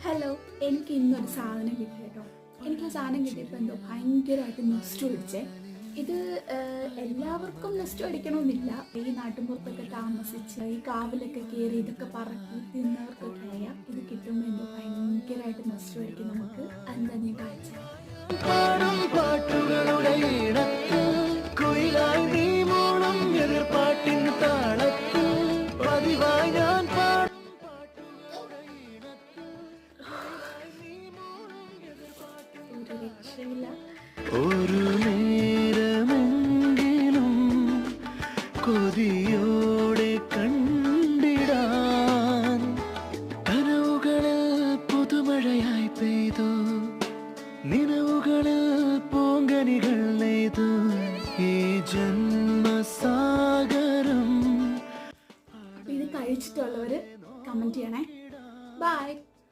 Hello, എനിക്ക് ഇന്നൊരു സാധനം കിട്ടി കേട്ടോ. എനിക്ക് ആ സാധനം കിട്ടിയപ്പോൾ എന്തോ ഭയങ്കരമായിട്ട് നൊസ്റ്റു പിടിച്ചേ. ഇത് എല്ലാവർക്കും നൊസ്റ്റു അടിക്കണമെന്നില്ല. ഈ നാട്ടിൻപുറത്തൊക്കെ താമസിച്ച് ഈ കാവിലൊക്കെ കയറി ഇതൊക്കെ പറക്കി തിന്നവർക്കൊക്കെ അറിയാം. ഇത് കിട്ടുമ്പോൾ എന്തോ ഭയങ്കരമായിട്ട് നൊസ്റ്റു അടിക്കും നമുക്ക്. എന്താ നീ കാഴ്ച ഒരു രക്ഷയില്ല.